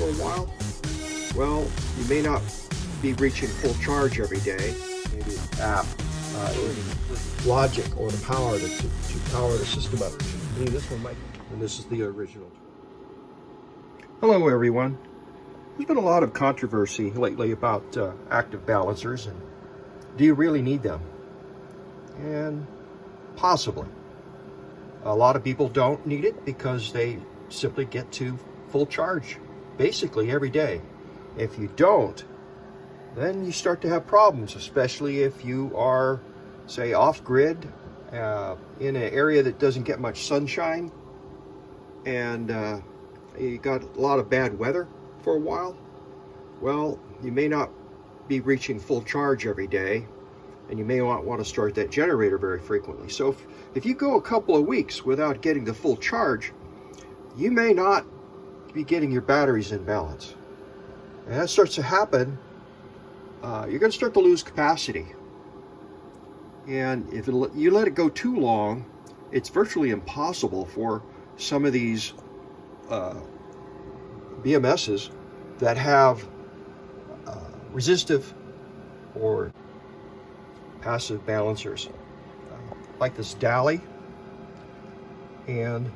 for a while? Well, you may not be reaching full charge every day. Maybe the app, logic or the power to power the system up. Maybe this one might, and this is the original. Hello everyone. There's been a lot of controversy lately about active balancers, and do you really need them? And possibly. A lot of people don't need it because they simply get to full charge basically every day. If you don't, then you start to have problems, especially if you are, say, off-grid in an area that doesn't get much sunshine, and you got a lot of bad weather for a while. Well, you may not be reaching full charge every day, and you may not want to start that generator very frequently. So if you go a couple of weeks without getting the full charge, you may not be getting your batteries in balance. And that starts to happen, you're going to start to lose capacity. And if you let it go too long, it's virtually impossible for some of these BMSs that have resistive or passive balancers, like this Daly and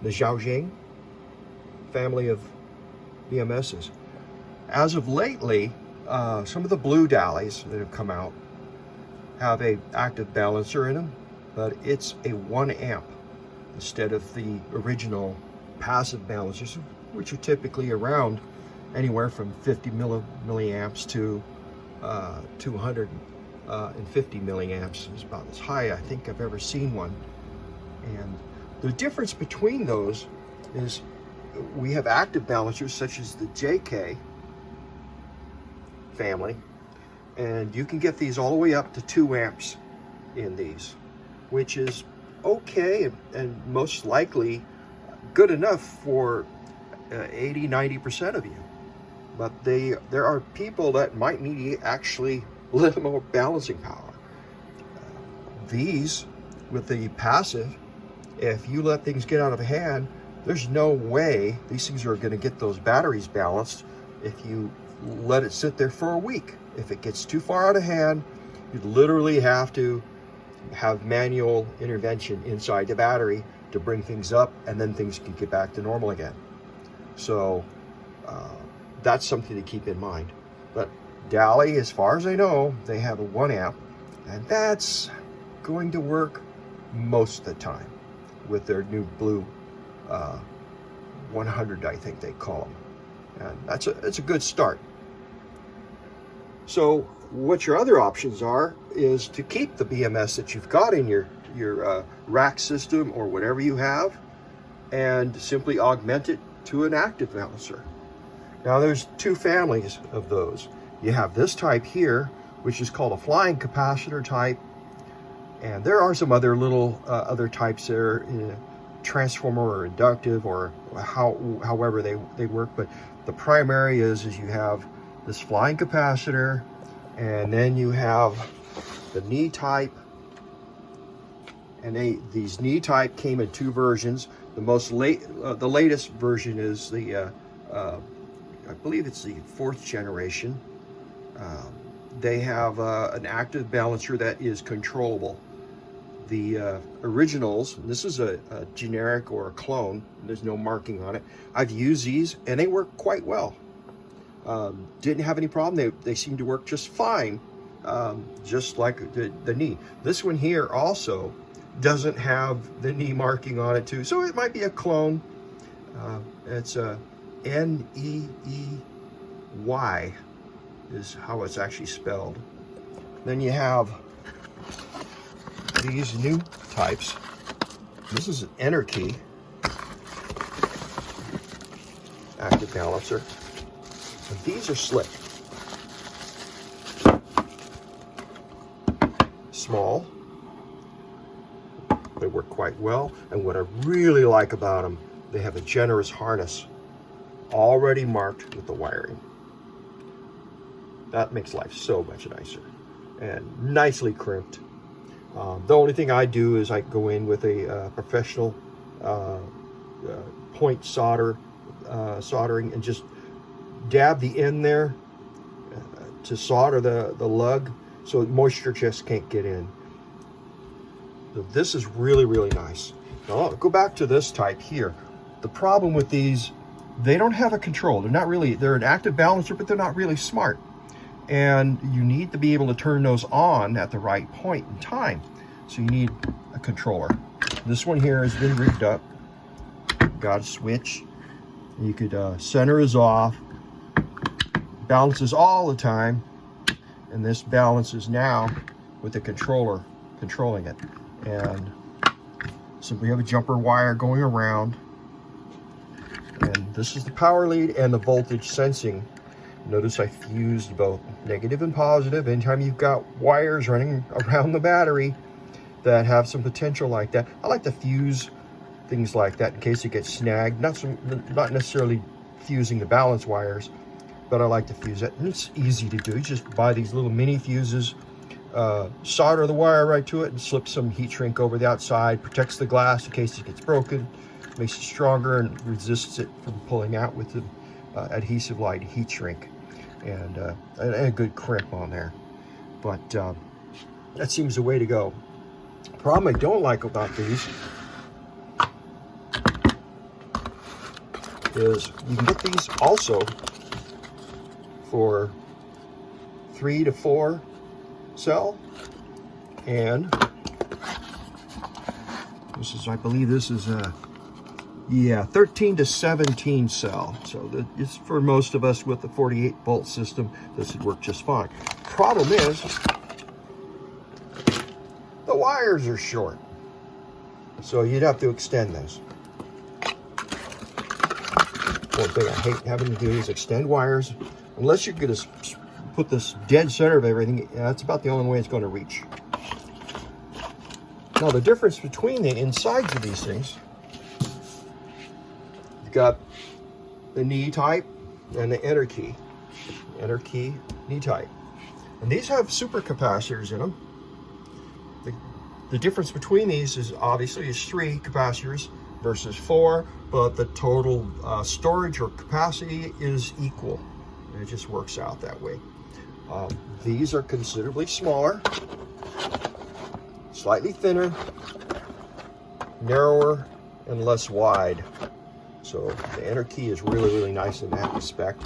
the Xiaojing family of BMSs. As of lately, some of the blue Dalys that have come out have a active balancer in them, but it's a 1 amp instead of the original passive balancers, which are typically around anywhere from 50 milliamps to 250 milliamps is about as high I think I've ever seen one. And the difference between those is we have active balancers such as the JK family, and you can get these all the way up to 2 amps in these, which is okay and most likely good enough for 80-90% of you. But there are people that might need actually a little more balancing power. These, with the passive, if you let things get out of hand, there's no way these things are going to get those batteries balanced if you let it sit there for a week. If it gets too far out of hand, you'd literally have to have manual intervention inside the battery to bring things up, and then things can get back to normal again. So that's something to keep in mind. But Daly, as far as I know, they have a 1 amp, and that's going to work most of the time with their new blue 100, I think they call them. And that's a good start. So what your other options are is to keep the BMS that you've got in your rack system or whatever you have, and simply augment it to an active balancer. Now there's 2 families of those. You have this type here, which is called a flying capacitor type, and there are some other little other types there, transformer or inductive, or however they work. But the primary is you have this flying capacitor, and then you have the Neey type, and these Neey type came in 2 versions. The latest version is the I believe it's the 4th generation. They have an active balancer that is controllable. The originals, and this is a generic or a clone, there's no marking on it. I've used these and they work quite well. Didn't have any problem. They seem to work just fine, just like the Neey. This one here also doesn't have the Neey marking on it too, so it might be a clone. It's a Neey is how it's actually spelled. Then you have these new types. This is an EnerKey active balancer. And these are slick. Small. They work quite well. And what I really like about them, they have a generous harness already marked with the wiring. That makes life so much nicer and nicely crimped. The only thing I do is I go in with a professional point soldering and just dab the end there to solder the lug so moisture just can't get in. So this is really, really nice. Now I'll go back to this type here. The problem with these, they don't have a control. They're an active balancer, but they're not really smart. And you need to be able to turn those on at the right point in time. So you need a controller. This one here has been rigged up. Got a switch. You could center is off. Balances all the time. And this balances now with the controller controlling it. And simply have a jumper wire going around. And this is the power lead and the voltage sensing. Notice I fused both negative and positive. Anytime you've got wires running around the battery that have some potential like that, I like to fuse things like that in case it gets snagged. Not necessarily fusing the balance wires, but I like to fuse it. And it's easy to do. You just buy these little mini fuses, solder the wire right to it, and slip some heat shrink over the outside. Protects the glass in case it gets broken. Makes it stronger and resists it from pulling out with the adhesive light heat shrink. And a good crimp on there. But that seems the way to go. The problem I don't like about these is you can get these also for 3 to 4 cell, and this is, I believe this is a 13 to 17 cell. So it's for most of us with the 48 volt system, this would work just fine. Problem is, the wires are short. So you'd have to extend this. One thing I hate having to do is extend wires. Unless you're going to put this dead center of everything, that's about the only way it's going to reach. Now the difference between the insides of these things, you've got the Neey type and the EnerKey. EnerKey, Neey type. And these have super capacitors in them. The difference between these is obviously 3 capacitors versus 4, but the total storage or capacity is equal. And it just works out that way. These are considerably smaller, slightly thinner, narrower, and less wide. So the EnerKey is really, really nice in that respect.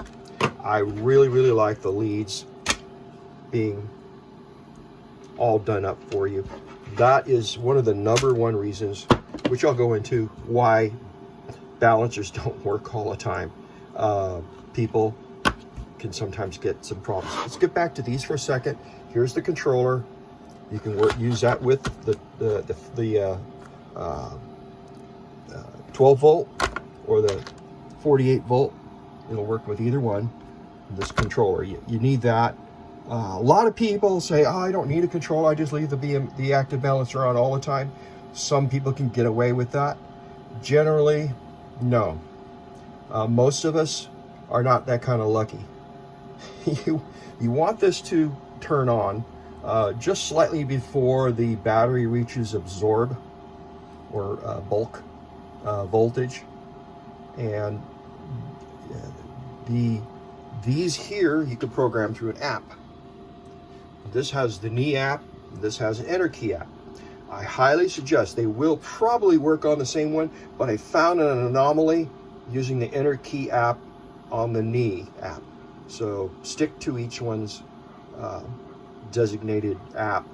I really, really like the leads being all done up for you. That is one of the #1 reasons, which I'll go into, why balancers don't work all the time. People can sometimes get some problems. Let's get back to these for a second. Here's the controller. You can use that with the 12 volt or the 48 volt. It'll work with either one. This controller, you need that. A lot of people say, oh, I don't need a controller, I just leave the active balancer on all the time. Some people can get away with that. Generally, no. Most of us are not that kind of lucky. You want this to turn on just slightly before the battery reaches absorb or bulk voltage. And these here you can program through an app. This has the Neey app, this has an EnerKey app. I highly suggest, they will probably work on the same one, but I found an anomaly using the EnerKey app on the Neey app. So stick to each one's designated app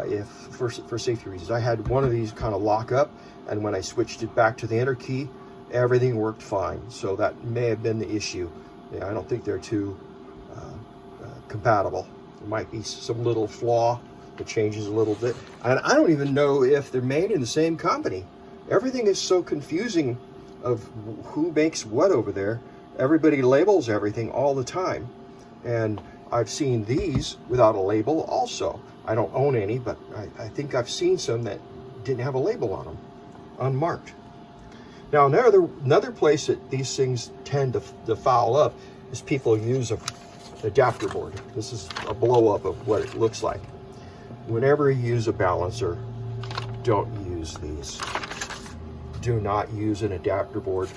if for safety reasons. I had one of these kind of lock up, and when I switched it back to the EnerKey, everything worked fine. So that may have been the issue. Yeah, I don't think they're too compatible. There might be some little flaw that changes a little bit. And I don't even know if they're made in the same company. Everything is so confusing of who makes what over there. Everybody labels everything all the time. And I've seen these without a label also. I don't own any, but I think I've seen some that didn't have a label on them, unmarked. Now, another place that these things tend to foul up is people use an adapter board. This is a blow up of what it looks like. Whenever you use a balancer, don't use these. Do not use an adapter board.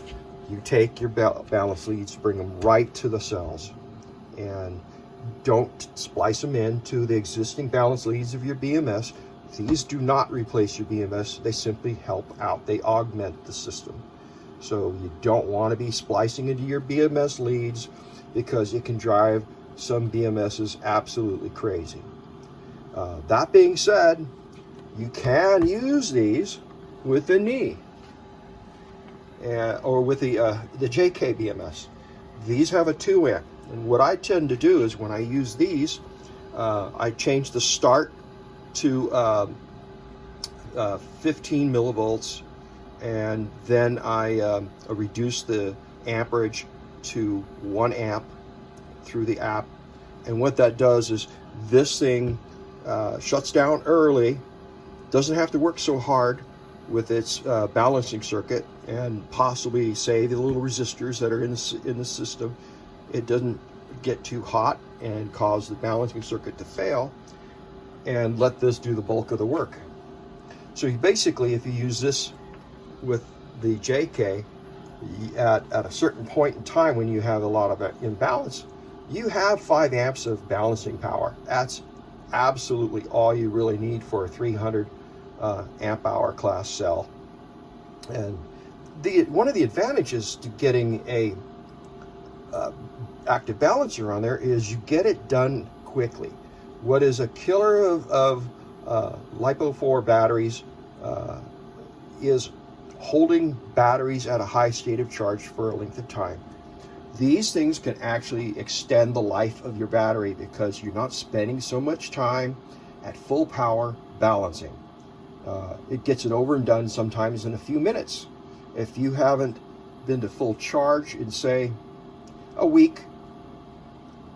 you take your balance leads, bring them right to the cells, and don't splice them into the existing balance leads of your BMS. These do not replace your BMS. They simply help out. They augment the system. So you don't want to be splicing into your BMS leads, because it can drive some BMSs absolutely crazy. That being said, you can use these with the Neey or with the JK BMS. These have a 2 amp, and what I tend to do is when I use these, I change the start to 15 millivolts, and then I reduce the amperage to 1 amp through the app. And what that does is this thing shuts down early, doesn't have to work so hard with its balancing circuit, and possibly save the little resistors that are in the system. It doesn't get too hot and cause the balancing circuit to fail, and let this do the bulk of the work. So you basically, if you use this with the JK at a certain point in time when you have a lot of imbalance, you have 5 amps of balancing power. That's absolutely all you really need for a 300 amp hour class cell. And one of the advantages to getting a active balancer on there is you get it done quickly. What is a killer of LiPo4 batteries is holding batteries at a high state of charge for a length of time. These things can actually extend the life of your battery because you're not spending so much time at full power balancing. It gets it over and done sometimes in a few minutes. If you haven't been to full charge in, say, a week,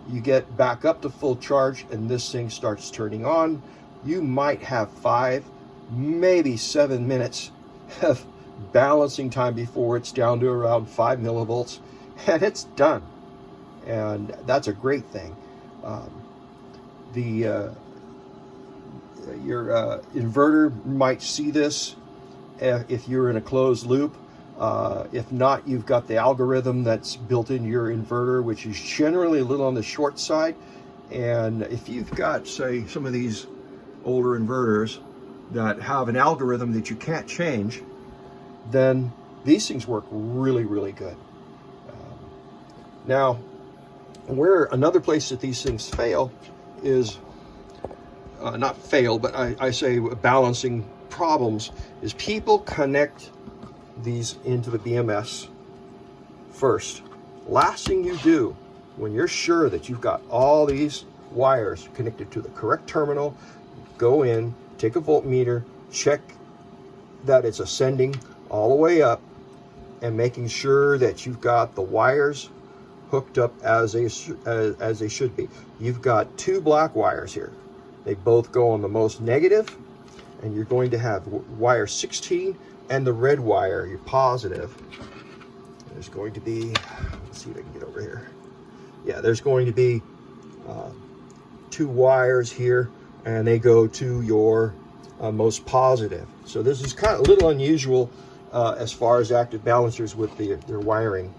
you get back up to full charge and this thing starts turning on. You might have 5, maybe 7 minutes of balancing time before it's down to around 5 millivolts, and it's done. And that's a great thing. Your inverter might see this if you're in a closed loop. If not, you've got the algorithm that's built in your inverter, which is generally a little on the short side. And if you've got, say, some of these older inverters that have an algorithm that you can't change, then these things work really, really good. Now, where another place that these things fail is, not fail, but I say balancing problems, is people connect these into the BMS first. Last thing you do, when you're sure that you've got all these wires connected to the correct terminal, go in, take a voltmeter, check that it's ascending all the way up, and making sure that you've got the wires hooked up as they should be. You've got 2 black wires here. They both go on the most negative, and you're going to have wire 16 and the red wire, your positive. There's going to be, let's see if I can get over here. Yeah, there's going to be 2 wires here, and they go to your most positive. So this is kind of a little unusual as far as active balancers with their wiring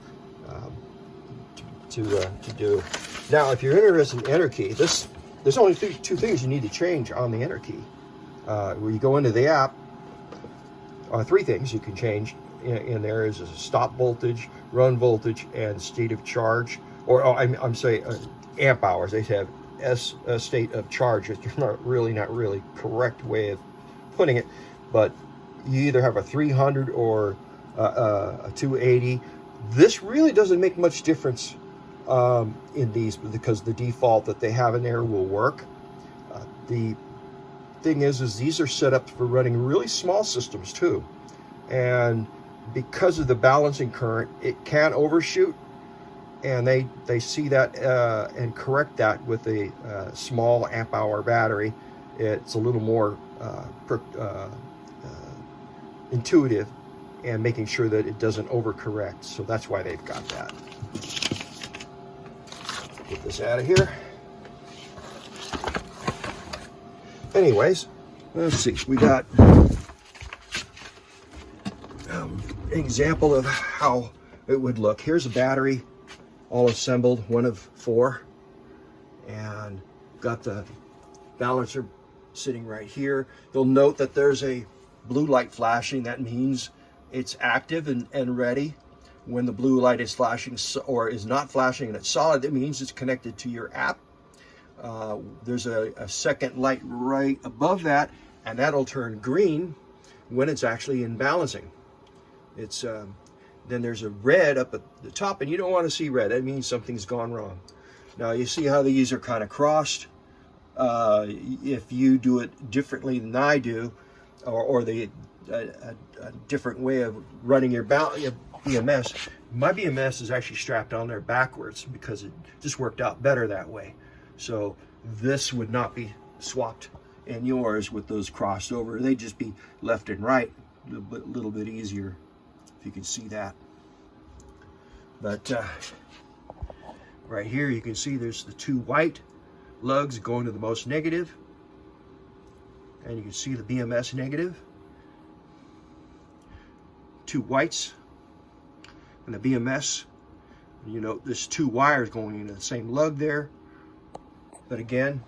to do. Now, if you're interested in EnerKey, there's only 2 things you need to change on the EnerKey. Where you go into the app, 3 things you can change in there is a stop voltage, run voltage, and state of charge. Or I'm saying amp hours. They have state of charge. It's not really correct way of putting it, but you either have a 300 or a 280. This really doesn't make much difference in these, because the default that they have in there will work. The thing is these are set up for running really small systems too, and because of the balancing current, it can overshoot, and they see that and correct that with a small amp hour battery. It's a little more intuitive, and making sure that it doesn't overcorrect. So that's why they've got that. Get this out of here. Anyways, let's see. We got an example of how it would look. Here's a battery, all assembled, one of 4, and got the balancer sitting right here. You'll note that there's a blue light flashing. That means it's active and ready. When the blue light is flashing or is not flashing and it's solid, that means it's connected to your app. There's a second light right above that, and that'll turn green when it's actually in balancing. It's then there's a red up at the top, and you don't want to see red. That means something's gone wrong. Now you see how these are kind of crossed. If you do it differently than I do, or a different way of running your BMS, my BMS is actually strapped on there backwards because it just worked out better that way. So this would not be swapped in yours with those crossed over. They'd just be left and right, a little bit easier, if you can see that. But right here you can see there's the 2 white lugs going to the most negative, and you can see the BMS negative, 2 whites, and the BMS. You know, there's 2 wires going into the same lug there. But again,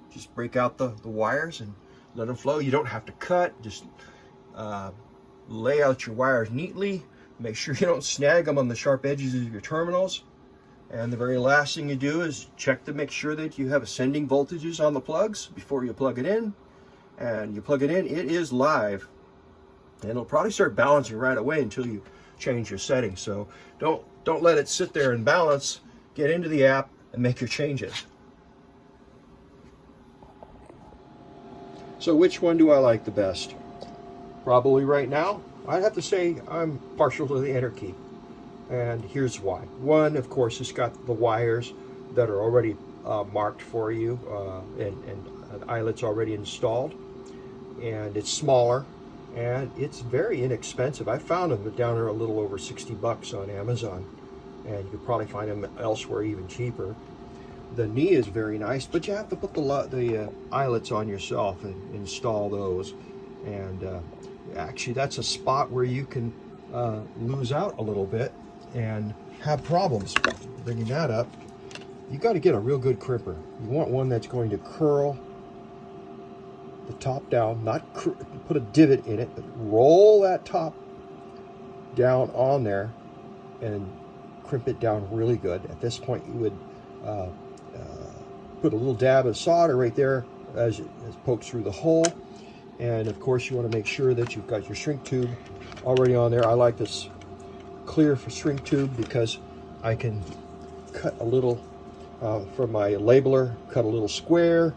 just break out the wires and let them flow. You don't have to cut. Just lay out your wires neatly. Make sure you don't snag them on the sharp edges of your terminals. And the very last thing you do is check to make sure that you have ascending voltages on the plugs before you plug it in. And you plug it in, it is live. And it'll probably start balancing right away until you change your settings. So don't let it sit there and balance. Get into the app and make your changes. So which one do I like the best? Probably right now, I'd have to say I'm partial to the EnerKey. And here's why. One, of course, it's got the wires that are already marked for you, and an eyelet's already installed. And it's smaller, and it's very inexpensive. I found them down there a little over 60 bucks on Amazon, and you could probably find them elsewhere even cheaper. The Neey is very nice, but you have to put the eyelets on yourself and install those. And actually, that's a spot where you can lose out a little bit and have problems. Bringing that up, you got to get a real good crimper. You want one that's going to curl the top down, not put a divot in it, but roll that top down on there and crimp it down really good. At this point, you would put a little dab of solder right there as it pokes through the hole. And of course, you want to make sure that you've got your shrink tube already on there. I like this clear for shrink tube because I can cut a little from my labeler, cut a little square,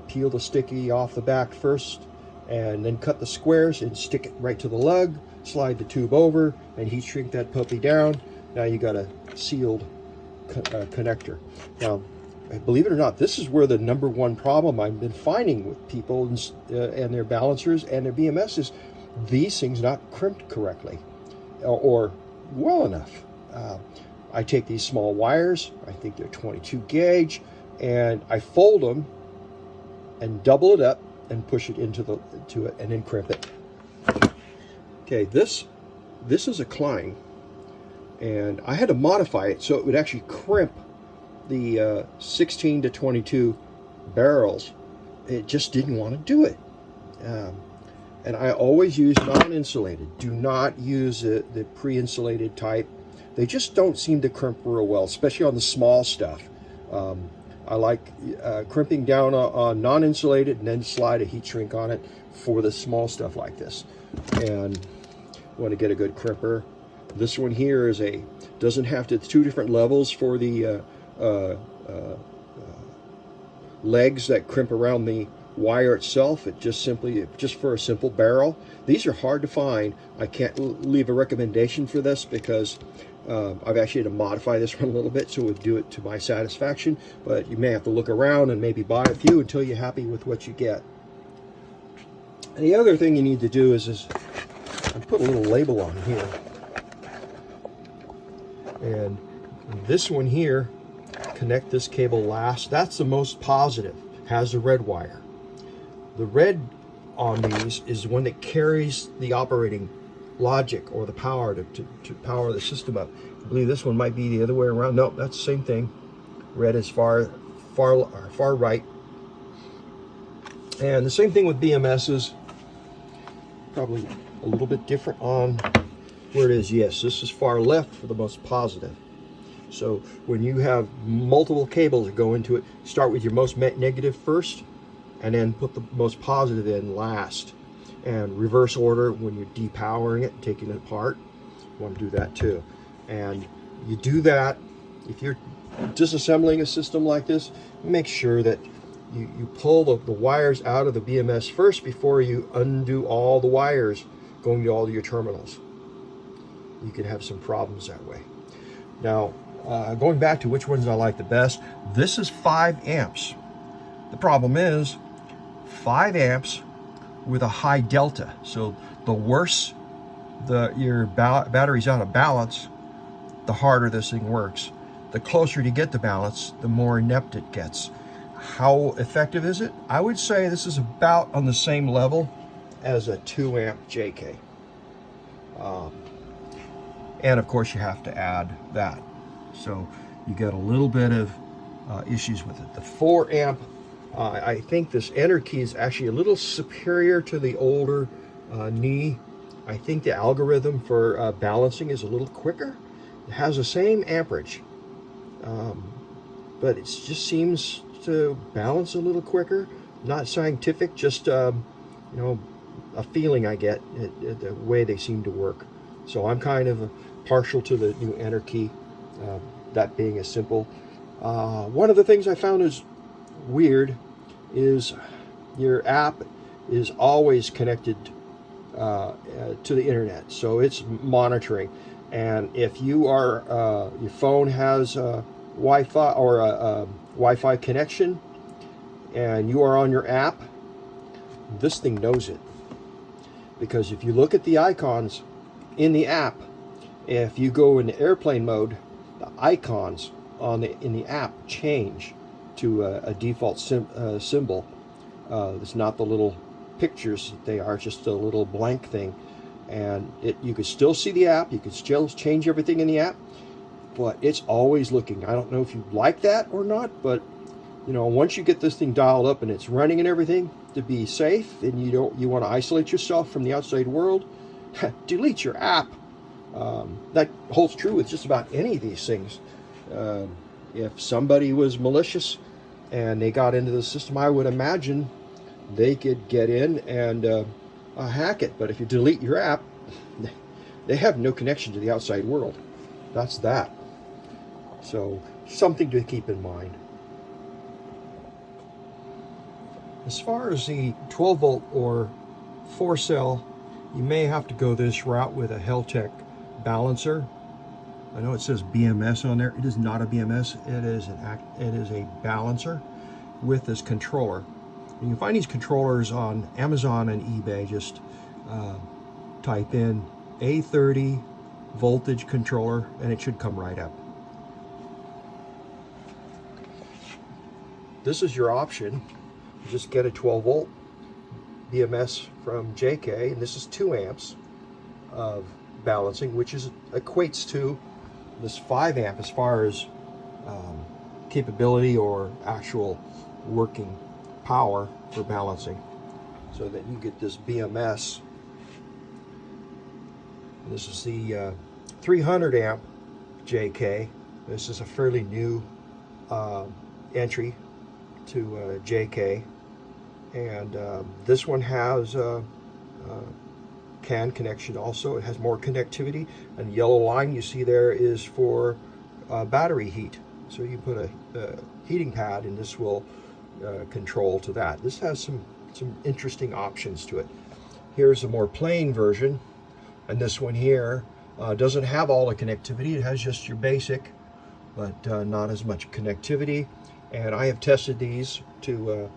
peel the sticky off the back first, and then cut the squares and stick it right to the lug, slide the tube over, and heat shrink that puppy down. Now you got a sealed connector. Now, believe it or not, this is where the #1 problem I've been finding with people and their balancers and their BMS is these things not crimped correctly or well enough. I take these small wires, I think they're 22 gauge, and I fold them and double it up and push it into it and then crimp it. Okay, this is a Klein, and I had to modify it so it would actually crimp the 16 to 22 barrels. It just didn't want to do it. And I always use non-insulated. Do not use the pre-insulated type. They just don't seem to crimp real well, especially on the small stuff. I like crimping down on non-insulated and then slide a heat shrink on it for the small stuff like this. And want to get a good crimper. This one here doesn't have to, 2 different levels for the legs that crimp around the wire itself. It just for a simple barrel. These are hard to find. I can't leave a recommendation for this because I've actually had to modify this one a little bit so it would do it to my satisfaction, but you may have to look around and maybe buy a few until you're happy with what you get. And the other thing you need to do is I put a little label on here, and this one here, connect this cable last. That's the most positive, has the red wire. The red on these is the one that carries the operating logic or the power to power the system up. I believe this one might be the other way around. No, that's the same thing. Red is far right. And the same thing with BMSs. Probably a little bit different on where it is. Yes, this is far left for the most positive. So when you have multiple cables that go into it, start with your most negative first, and then put the most positive in last. And reverse order when you're depowering it, taking it apart. You want to do that too. And you do that, if you're disassembling a system like this, make sure that you pull the wires out of the BMS first before you undo all the wires going to all your terminals. You can have some problems that way. Now, going back to which ones I like the best, this is 5 amps. The problem is 5 amps with a high delta. So the worse your battery's out of balance, the harder this thing works. The closer you get to balance, the more inept it gets. How effective is it? I would say this is about on the same level as a 2 amp JK. And of course you have to add that. So you get a little bit of issues with it. The 4 amp, I think this EnerKey is actually a little superior to the older Neey. I think the algorithm for balancing is a little quicker. It has the same amperage, but it just seems to balance a little quicker. Not scientific, just you know, a feeling I get, the way they seem to work. So I'm kind of partial to the new EnerKey, that being a simple. One of the things I found is weird is your app is always connected to the internet, so it's monitoring. And if you are your phone has Wi-Fi or a Wi-Fi connection and you are on your app, this thing knows it, because if you look at the icons in the app, if you go into airplane mode, the icons in the app change to a default symbol. It's not the little pictures that they are, just a little blank thing. And you can still see the app, you can still change everything in the app, but it's always looking. I don't know if you like that or not, but you know, once you get this thing dialed up and it's running and everything, to be safe, and you want to isolate yourself from the outside world, delete your app. That holds true with just about any of these things. If somebody was malicious and they got into the system, I would imagine they could get in and hack it. But if you delete your app, they have no connection to the outside world. That's that. So something to keep in mind. As far as the 12 volt or 4 cell, you may have to go this route with a Heltec balancer. I know it says BMS on there. It is not a BMS. It is a balancer with this controller. You can find these controllers on Amazon and eBay. Just type in A30 voltage controller and it should come right up. This is your option. Just get a 12 volt BMS from JK, and this is 2 amps of balancing, which equates to this 5 amp as far as capability or actual working power for balancing, so that you get this BMS. This is the 300 amp JK. This is a fairly new entry to JK, and this one has CAN connection also. It has more connectivity, and the yellow line you see there is for battery heat. So you put a heating pad and this will control to that. This has some interesting options to it. Here's a more plain version, and this one here doesn't have all the connectivity. It has just your basic, but not as much connectivity. And I have tested these to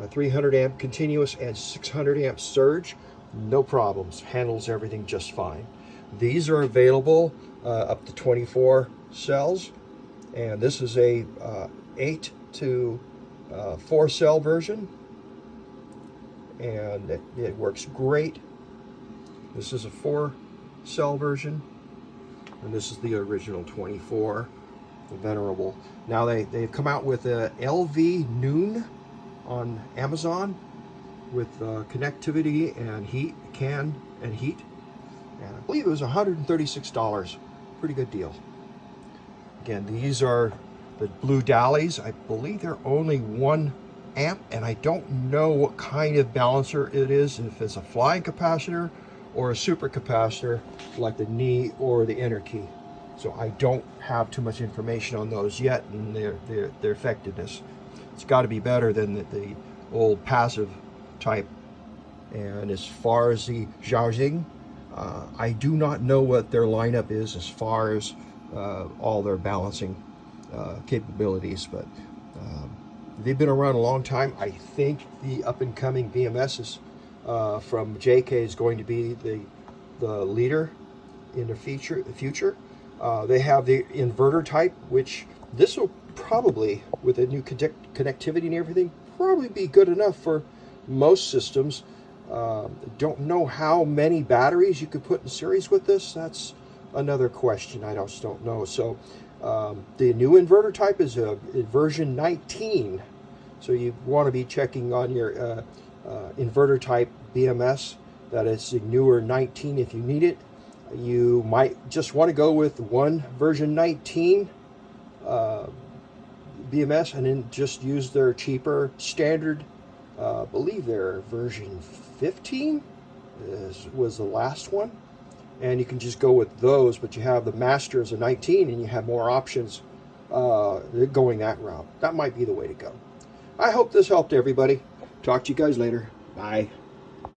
300 amp continuous and 600 amp surge. No problems, handles everything just fine. These are available up to 24 cells, and this is a 8 to 4 cell version, and it works great. This is a 4 cell version, and this is the original 24, the venerable. Now they've come out with a LV Noon on Amazon with connectivity and heat, can and heat, and I believe it was $136. Pretty good deal. Again, these are the blue Dalys. I believe they're only 1 amp, and I don't know what kind of balancer it is, if it's a flying capacitor or a super capacitor like the Neey or the EnerKey. So I don't have too much information on those yet, and their effectiveness. It's got to be better than the old passive type. And as far as the Xiaojing, I do not know what their lineup is as far as all their balancing capabilities, but they've been around a long time. I think the up-and-coming BMSs from JK is going to be the leader in the future. They have the inverter type, which this will probably, with the new connectivity and everything, probably be good enough for most systems. Don't know how many batteries you could put in series with this. That's another question. I just don't know. So the new inverter type is version 19. So you want to be checking on your inverter type BMS that it's the newer 19 if you need it. You might just want to go with one version 19 BMS and then just use their cheaper standard. I believe their version 15 was the last one. And you can just go with those, but you have the master as a 19 and you have more options going that route. That might be the way to go. I hope this helped everybody. Talk to you guys later. Bye.